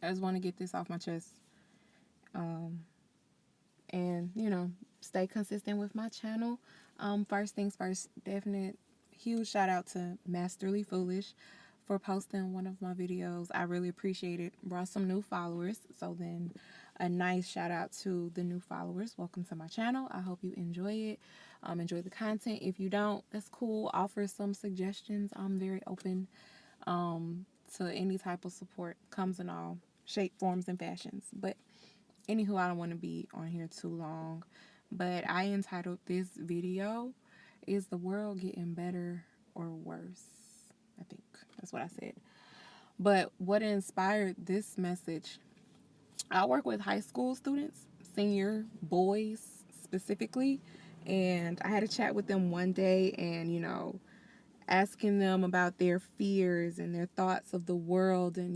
I just want to get this off my chest. Um, and, stay consistent with my channel. First things first, definite huge shout out to Masterly Foolish for posting one of my videos. I really appreciate it. Brought some new followers. So then a nice shout out to the new followers. Welcome to my channel. I hope you enjoy it. Enjoy the content. If you don't, that's cool. Offer some suggestions. I'm very open to any type of support. Comes in all shape, forms, and fashions. But anywho, I don't want to be on here too long. But I entitled this video, "Is the World Getting Better or Worse?" I think that's what I said. But what inspired this message, I work with high school students, senior boys specifically, and I had a chat with them one day and, asking them about their fears and their thoughts of the world and,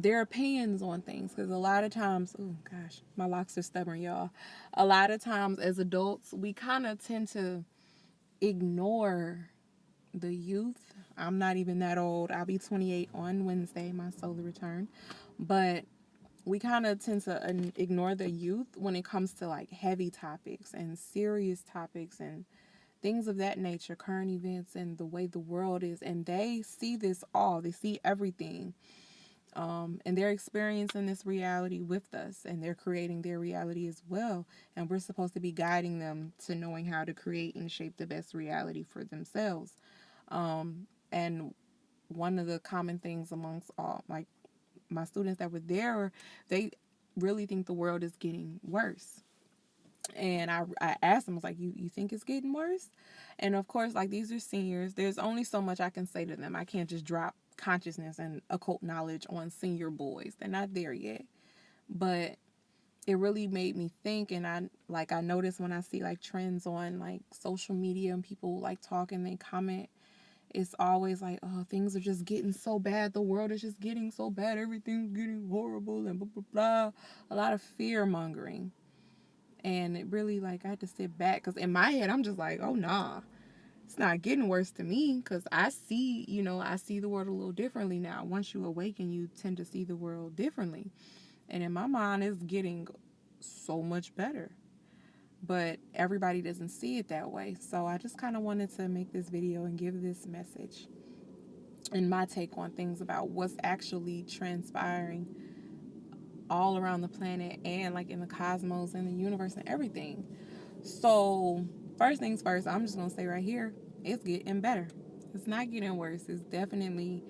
their opinions on things. Because a lot of times, oh gosh, my locks are stubborn, y'all. A lot of times as adults, we kind of tend to ignore the youth. I'm not even that old. I'll be 28 on Wednesday, my solar return. But we kind of tend to ignore the youth when it comes to like heavy topics and serious topics and things of that nature, current events and the way the world is. And they see this all, they see everything. And they're experiencing this reality with us, and they're creating their reality as well. And we're supposed to be guiding them to knowing how to create and shape the best reality for themselves. And one of the common things amongst all, like my students that were there, they really think the world is getting worse. And I asked them, I was like, you think it's getting worse? And of course, like, these are seniors. There's only so much I can say to them. I can't just drop consciousness and occult knowledge on senior boys. They're not there yet. But it really made me think. And I notice when I see like trends on like social media and people like talking, they comment, it's always like, oh, things are just getting so bad. The world is just getting so bad. Everything's getting horrible and blah, blah, blah. A lot of fear mongering. And it really, like, I had to sit back because in my head, I'm just like, oh, nah, it's not getting worse to me because I see the world a little differently now. Once you awaken, you tend to see the world differently. And in my mind, it's getting so much better. But everybody doesn't see it that way. So I just kind of wanted to make this video and give this message and my take on things about what's actually transpiring all around the planet and like in the cosmos and the universe and everything. So, first things first, I'm just going to say right here, it's getting better. It's not getting worse. It's definitely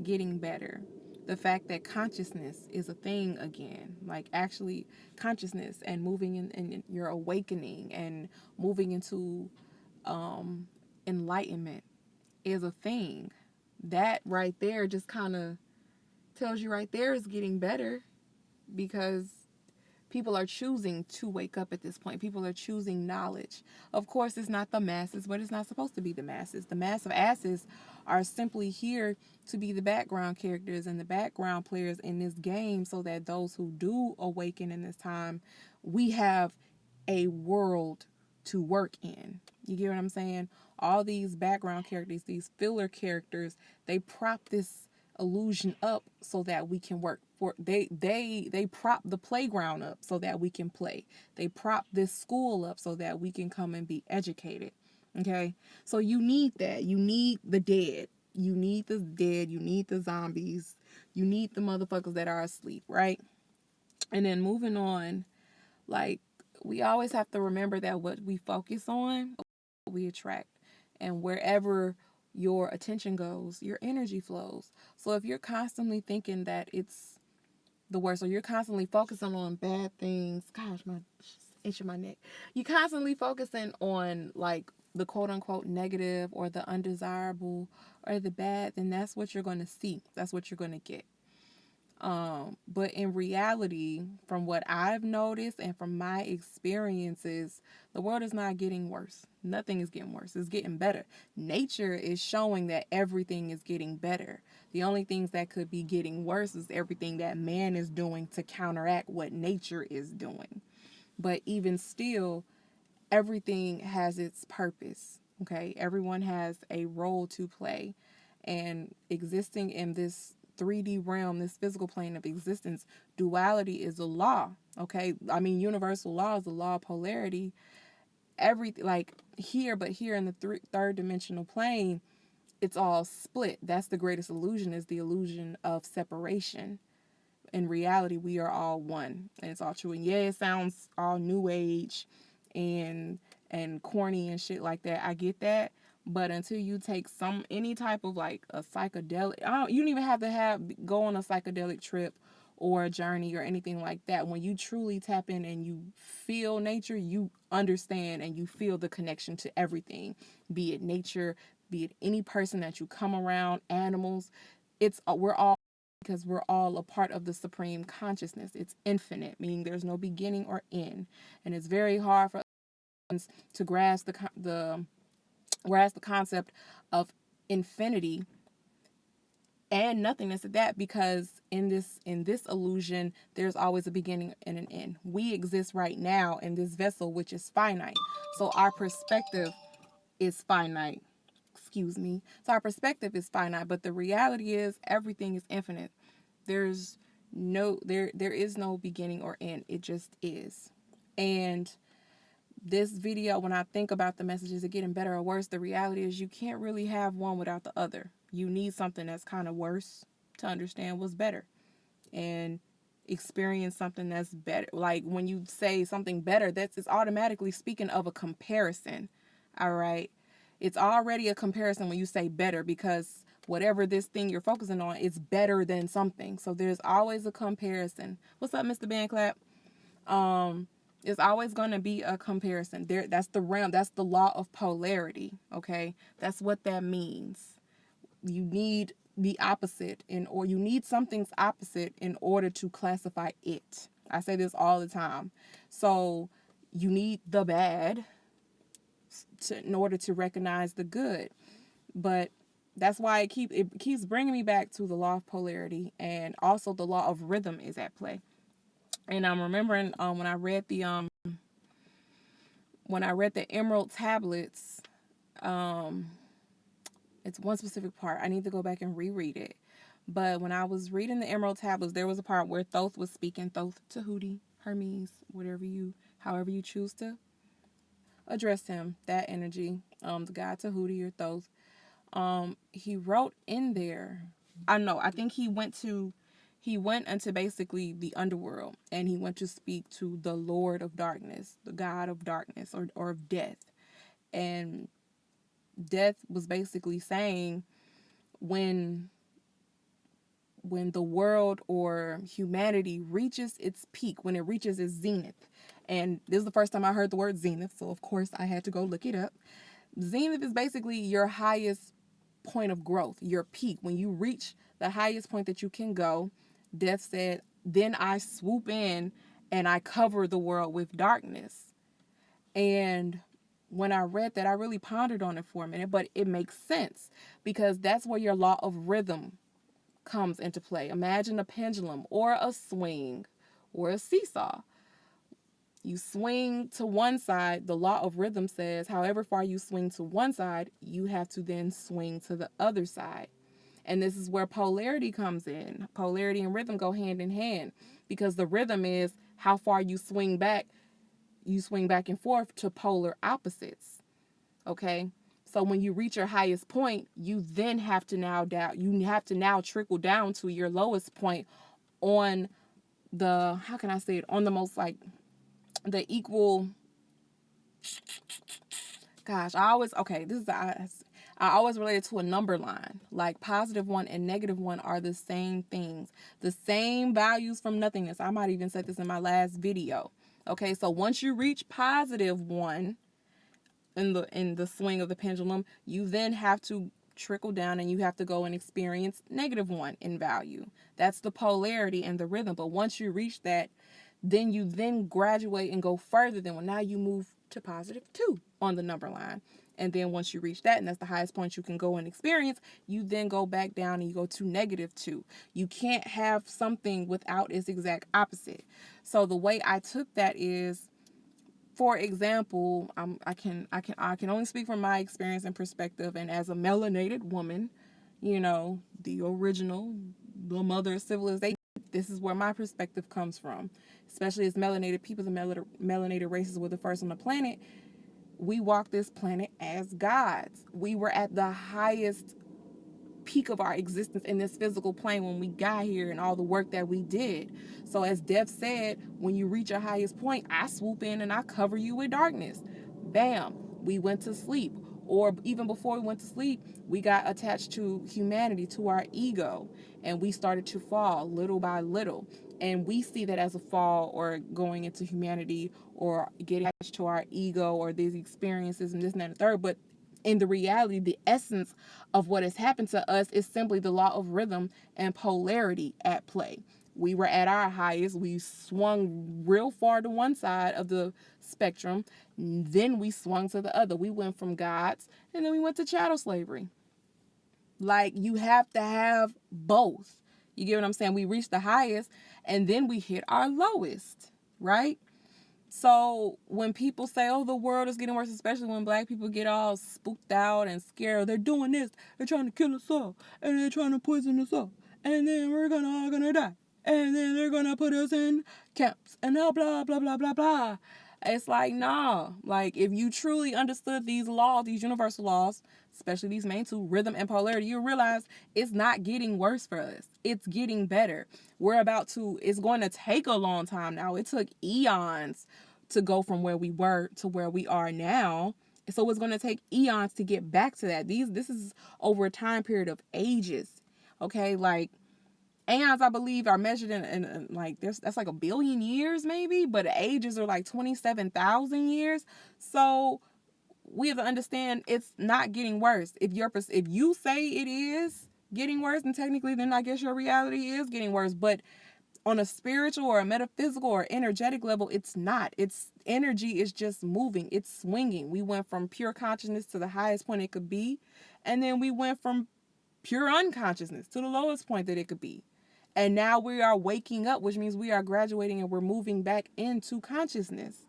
getting better. The fact that consciousness is a thing again, like actually consciousness and moving in your awakening and moving into enlightenment is a thing. That right there just kind of tells you right there is getting better because people are choosing to wake up at this point. People are choosing knowledge. Of course, it's not the masses, but it's not supposed to be the masses. The mass of asses are simply here to be the background characters and the background players in this game so that those who do awaken in this time, we have a world to work in. You get what I'm saying? All these background characters, these filler characters, they prop this illusion up so that we can work for they prop the playground up so that we can play. They prop this school up so that we can come and be educated. Okay? So you need that. You need the dead. You need the dead, you need the zombies, you need the motherfuckers that are asleep, right? And then moving on, like, we always have to remember that what we focus on, we attract. And wherever your attention goes, your energy flows. So if you're constantly thinking that it's the worst, or you're constantly focusing on bad things, gosh, my itching my neck. You constantly focusing on like the quote unquote negative or the undesirable or the bad, then that's what you're going to see. That's what you're going to get. But in reality, from what I've noticed and from my experiences, the world is not getting worse. Nothing is getting worse. It's getting better. Nature is showing that everything is getting better. The only things that could be getting worse is everything that man is doing to counteract what nature is doing. But even still, everything has its purpose. Okay, everyone has a role to play, and existing in this 3D realm, this physical plane of existence, duality is a law. Okay, I mean, universal law is the law of polarity. Everything, like here, but here in the third dimensional plane, it's all split. That's the greatest illusion, is the illusion of separation. In reality, we are all one, and it's all true. And yeah, it sounds all new age and corny and shit like that. I get that, but until you take any type of like a psychedelic, you don't even have to go on a psychedelic trip or a journey or anything like that. When you truly tap in and you feel nature, you understand and you feel the connection to everything, be it nature, be it any person that you come around, animals. We're all, because we're all a part of the supreme consciousness. It's infinite, meaning there's no beginning or end, and it's very hard for us to grasp the concept of infinity and nothingness at that, because in this illusion there's always a beginning and an end. We exist right now in this vessel, which is finite, so our perspective is finite. Excuse me. So our perspective is finite, but the reality is everything is infinite. There is no beginning or end. It just is. And this video, when I think about the messages of getting better or worse, the reality is you can't really have one without the other. You need something that's kind of worse to understand what's better and experience something that's better. Like when you say something better, it's automatically speaking of a comparison. All right. It's already a comparison when you say better, because whatever this thing you're focusing on is better than something. So there's always a comparison. What's up, Mr. Bandclap? It's always going to be a comparison. That's the realm. That's the law of polarity. Okay, that's what that means. You need the opposite or you need something's opposite in order to classify it. I say this all the time. So you need the bad in order to recognize the good. But that's why it keeps bringing me back to the law of polarity, and also the law of rhythm is at play. And I'm remembering when I read the Emerald Tablets, it's one specific part. I need to go back and reread it. But when I was reading the Emerald Tablets, there was a part where Thoth was speaking. Thoth, Tahuti, Hermes, however you choose to address him, that energy, the god Tahuti or Thoth. He wrote in there, I think he went into basically the underworld, and he went to speak to the Lord of Darkness, the god of darkness or of death. And death was basically saying, when the world or humanity reaches its peak, when it reaches its zenith. And this is the first time I heard the word zenith, so of course I had to go look it up. Zenith is basically your highest point of growth, your peak. When you reach the highest point that you can go, Death said, then I swoop in and I cover the world with darkness. And when I read that, I really pondered on it for a minute, but it makes sense, because that's where your law of rhythm comes into play. Imagine a pendulum or a swing or a seesaw. You swing to one side, the law of rhythm says however far you swing to one side, you have to then swing to the other side. And this is where polarity comes in. Polarity and rhythm go hand in hand, because the rhythm is how far you swing back. You swing back and forth to polar opposites. Okay? So when you reach your highest point, you then have to now trickle down to your lowest point on the, how can I say it, on the most like the equal, gosh, I always relate it to a number line. Like +1 and -1 are the same things, the same values from nothingness. I might even said this in my last video. Okay, so once you reach +1 in the swing of the pendulum, you then have to trickle down and you have to go and experience -1 in value. That's the polarity and the rhythm. But once you reach that, then you graduate and go further than now you move to +2 on the number line. And then once you reach that, and that's the highest point you can go and experience, you then go back down and you go to -2. You can't have something without its exact opposite. So the way I took that is, for example, I can only speak from my experience and perspective, and as a melanated woman, the original the mother of civilization. This is where my perspective comes from, especially as melanated people. The melanated races were the first on the planet. We walked this planet as gods. We were at the highest peak of our existence in this physical plane when we got here, and all the work that we did. So as Dev said, when you reach your highest point, I swoop in and I cover you with darkness. Bam, we went to sleep. Or even before we went to sleep, we got attached to humanity, to our ego, and we started to fall little by little. And we see that as a fall, or going into humanity, or getting attached to our ego, or these experiences and this and that and the third. But in the reality, the essence of what has happened to us is simply the law of rhythm and polarity at play. We were at our highest. We swung real far to one side of the spectrum. Then we swung to the other. We went from gods, and then we went to chattel slavery. Like, you have to have both. You get what I'm saying? We reached the highest, and then we hit our lowest, right? So when people say, oh, the world is getting worse, especially when black people get all spooked out and scared, they're doing this, they're trying to kill us all, and they're trying to poison us all, and then we're all gonna die, and then they're gonna put us in camps, and blah, blah, blah, blah, blah, blah. It's like, nah. Like, if you truly understood these laws, these universal laws, especially these main two, rhythm and polarity, you realize it's not getting worse for us. It's getting better. It's going to take a long time now. It took eons to go from where we were to where we are now. So it's going to take eons to get back to that. This is over a time period of ages. Okay, like, aeons, I believe, are measured in like, that's like 1 billion years maybe, but ages are like 27,000 years. So we have to understand it's not getting worse. If you say it is getting worse, then technically, then I guess your reality is getting worse. But on a spiritual or a metaphysical or energetic level, it's not. It's energy is just moving. It's swinging. We went from pure consciousness to the highest point it could be, and then we went from pure unconsciousness to the lowest point that it could be. And now we are waking up, which means we are graduating and we're moving back into consciousness.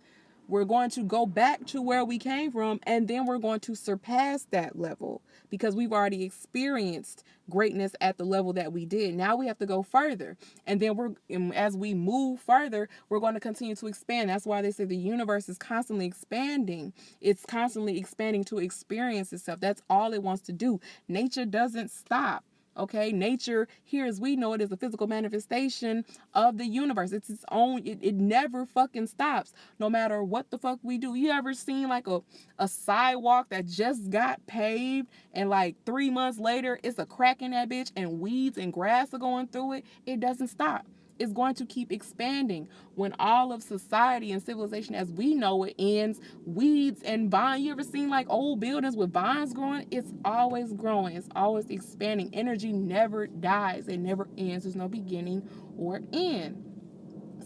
We're going to go back to where we came from, and then we're going to surpass that level because we've already experienced greatness at the level that we did. Now we have to go further. And then as we move further, we're going to continue to expand. That's why they say the universe is constantly expanding. It's constantly expanding to experience itself. That's all it wants to do. Nature doesn't stop. Okay, nature here as we know it is a physical manifestation of the universe. It's its own, it never fucking stops, no matter what the fuck we do. You ever seen like a sidewalk that just got paved and like 3 months later it's a crack in that bitch and weeds and grass are going through it? It doesn't stop. It's going to keep expanding. When all of society and civilization as we know it ends, weeds and vines, you ever seen like old buildings with vines growing? It's always growing. It's always expanding. Energy never dies. It never ends. There's no beginning or end.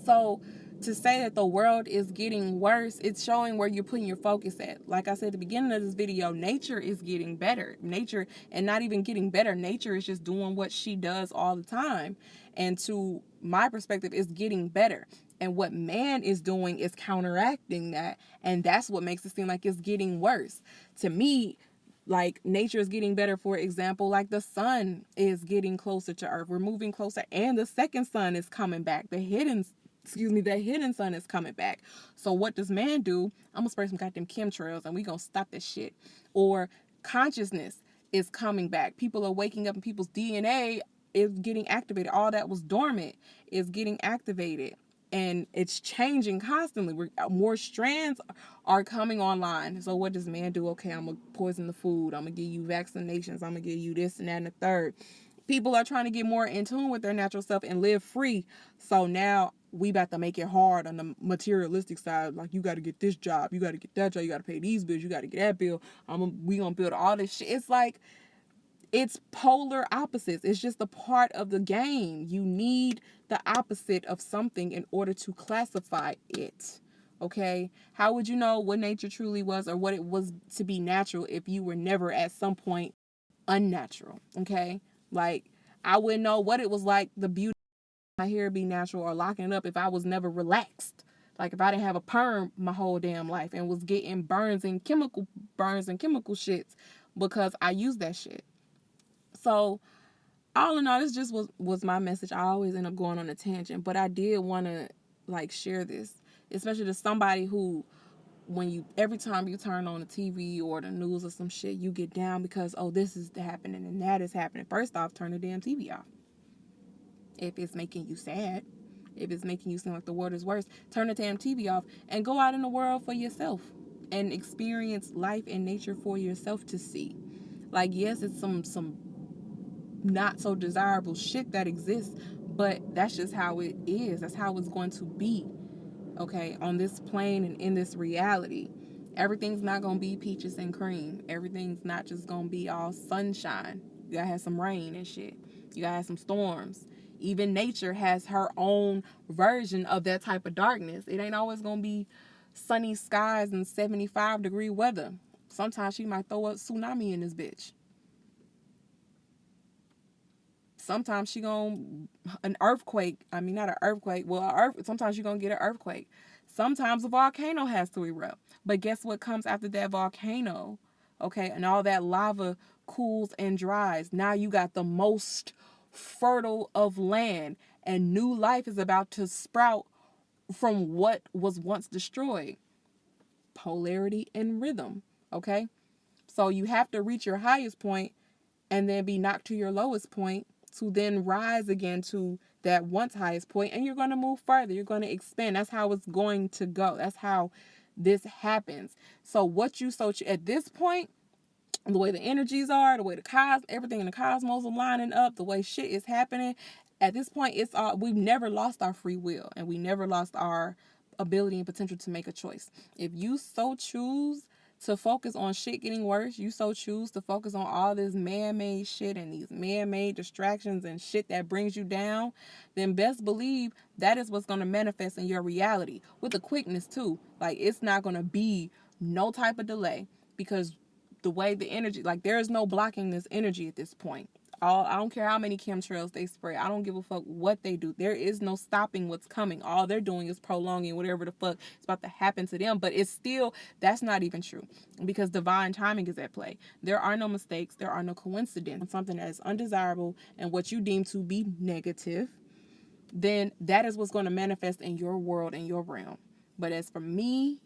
So to say that the world is getting worse, it's showing where you're putting your focus at. Like I said at the beginning of this video, nature is getting better. Nature, and not even getting better, nature is just doing what she does all the time. And to my perspective, is getting better. And what man is doing is counteracting that. And that's what makes it seem like it's getting worse. To me, like, nature is getting better. For example, like the sun is getting closer to Earth. We're moving closer, and the second sun is coming back. The hidden sun is coming back. So what does man do? I'm gonna spray some goddamn chemtrails and we gonna stop this shit. Or consciousness is coming back. People are waking up and people's DNA is getting activated. All that was dormant is getting activated. And it's changing constantly. More strands are coming online. So what does man do? Okay, I'm going to poison the food. I'm going to give you vaccinations. I'm going to give you this and that and the third. People are trying to get more in tune with their natural self and live free. So now we about to make it hard on the materialistic side. Like, you got to get this job. You got to get that job. You got to pay these bills. You got to get that bill. We going to build all this shit. It's like, it's polar opposites. It's just a part of the game. You need the opposite of something in order to classify it. Okay? How would you know what nature truly was or what it was to be natural if you were never at some point unnatural? Okay? Like, I wouldn't know what it was like, the beauty of my hair be natural or locking it up, if I was never relaxed. Like, if I didn't have a perm my whole damn life and was getting burns and chemical shits because I used that shit. So all in all, this just was my message. I always end up going on a tangent, but I did want to like share this, especially to somebody who, when you, every time you turn on the TV or the news or some shit, you get down because, oh, this is happening and that is happening. First off, turn the damn TV off. If it's making you sad, if it's making you seem like the world is worse, turn the damn TV off and go out in the world for yourself and experience life and nature for yourself to see. Like, yes, it's some not so desirable shit that exists, but that's just how it is. That's how it's going to be, okay, on this plane and in this reality. Everything's not going to be peaches and cream. Everything's not just going to be all sunshine. You got to have some rain and shit. You got to have some storms. Even nature has her own version of that type of darkness. It ain't always going to be sunny skies and 75-degree weather. Sometimes she might throw a tsunami in this bitch. Sometimes she an earthquake. I mean, not an earthquake. Well, sometimes you're going to get an earthquake. Sometimes a volcano has to erupt. But guess what comes after that volcano? Okay, and all that lava cools and dries. Now you got the most fertile of land, and new life is about to sprout from what was once destroyed. Polarity and rhythm, okay? So you have to reach your highest point and then be knocked to your lowest point to then rise again to that once highest point, and you're going to move further. You're going to expand. That's how it's going to go. That's how this happens. So what you so at this point, the way the energies are, the way everything in the cosmos are lining up, the way shit is happening, at this point, it's all, we've never lost our free will, and we never lost our ability and potential to make a choice. If you so choose to focus on shit getting worse, you so choose to focus on all this man-made shit and these man-made distractions and shit that brings you down, then best believe that is what's going to manifest in your reality with a quickness too. Like, it's not going to be no type of delay, because the way the energy, like, there is no blocking this energy at this point. I don't care how many chemtrails they spray. I don't give a fuck what they do. There is no stopping what's coming. All they're doing is prolonging whatever the fuck is about to happen to them. But it's still, that's not even true, because divine timing is at play. There are no mistakes. There are no coincidences. Something that is undesirable and what you deem to be negative, then that is what's going to manifest in your world and your realm. But as for me,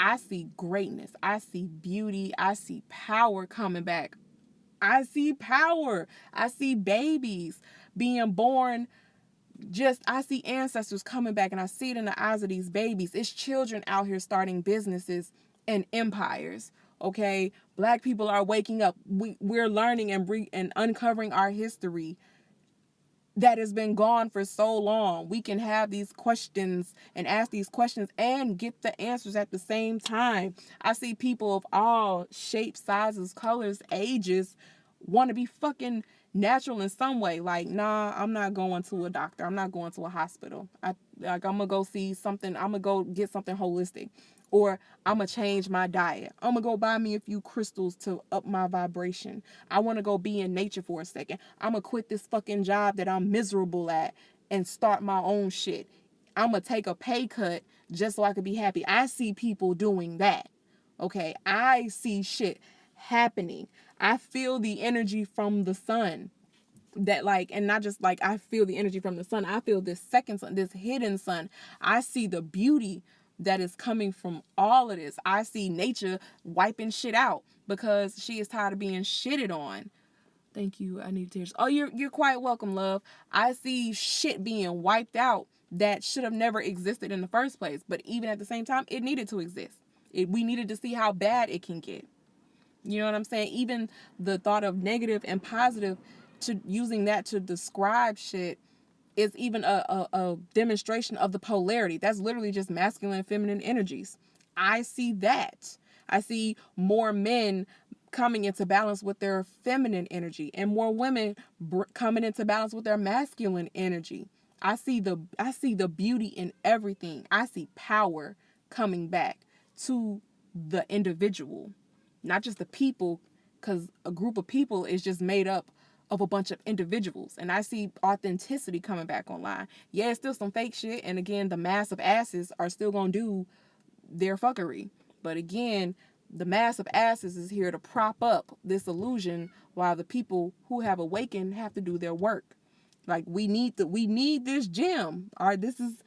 I see greatness. I see beauty. I see power coming back. I see power. I see babies being born. I see ancestors coming back, and I see it in the eyes of these babies. It's children out here starting businesses and empires. Okay, Black people are waking up. We're learning and uncovering our history that has been gone for so long. We can have these questions and ask these questions and get the answers at the same time. I see people of all shapes, sizes, colors, ages want to be fucking natural in some way. Like, nah, I'm not going to a doctor. I'm not going to a hospital. I'm going to go see something. I'm going to go get something holistic. Or I'm going to change my diet. I'm going to go buy me a few crystals to up my vibration. I want to go be in nature for a second. I'm going to quit this fucking job that I'm miserable at and start my own shit. I'm going to take a pay cut just so I could be happy. I see people doing that. Okay? I see shit happening. I feel the energy from the sun. That, like, and not just like I feel the energy from the sun. I feel this second sun, this hidden sun. I see the beauty that is coming from all of this. I see nature wiping shit out because she is tired of being shitted on. Thank you. I need tears. Oh, you're quite welcome, love. I see shit being wiped out that should have never existed in the first place. But even at the same time, it needed to exist. We needed to see how bad it can get. You know what I'm saying? Even the thought of negative and positive, to using that to describe shit, is even a demonstration of the polarity. That's literally just masculine and feminine energies. I see that. I see more men coming into balance with their feminine energy and more women coming into balance with their masculine energy. I see the beauty in everything. I see power coming back to the individual, not just the people, because a group of people is just made up of a bunch of individuals. And I see authenticity coming back online. Yeah, it's still some fake shit. And again, the mass of asses are still going to do their fuckery. But again, the mass of asses is here to prop up this illusion while the people who have awakened have to do their work. Like we need this gym. All right, this is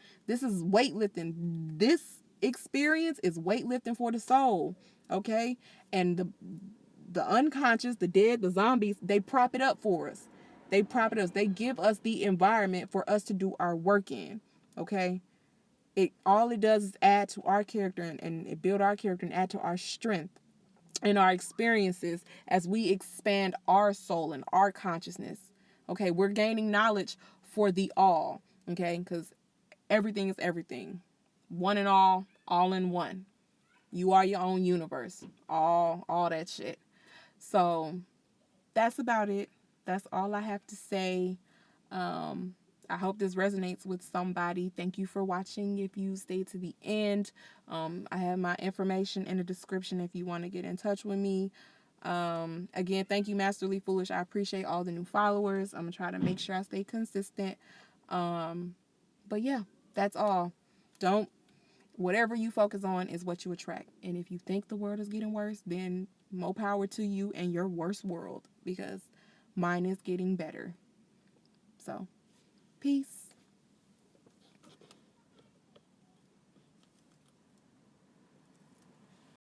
weightlifting. This experience is weightlifting for the soul. Okay? And the unconscious, the dead, the zombies, they prop it up for us. They prop it up. They give us the environment for us to do our work in. Okay? All it does is add to our character and it build our character and add to our strength and our experiences as we expand our soul and our consciousness. Okay, we're gaining knowledge for the all. Okay, because everything is everything. One and all in one. You are your own universe. All that shit. So that's about it. That's all I have to say. I hope this resonates with somebody. Thank you for watching if you stayed to the end. I have my information in the description if you want to get in touch with me. Again, thank you, Masterly Foolish. I appreciate all the new followers. I'm going to try to make sure I stay consistent. But yeah, that's all. Whatever you focus on is what you attract. And if you think the world is getting worse, then more power to you and your worst world, because mine is getting better. So, peace.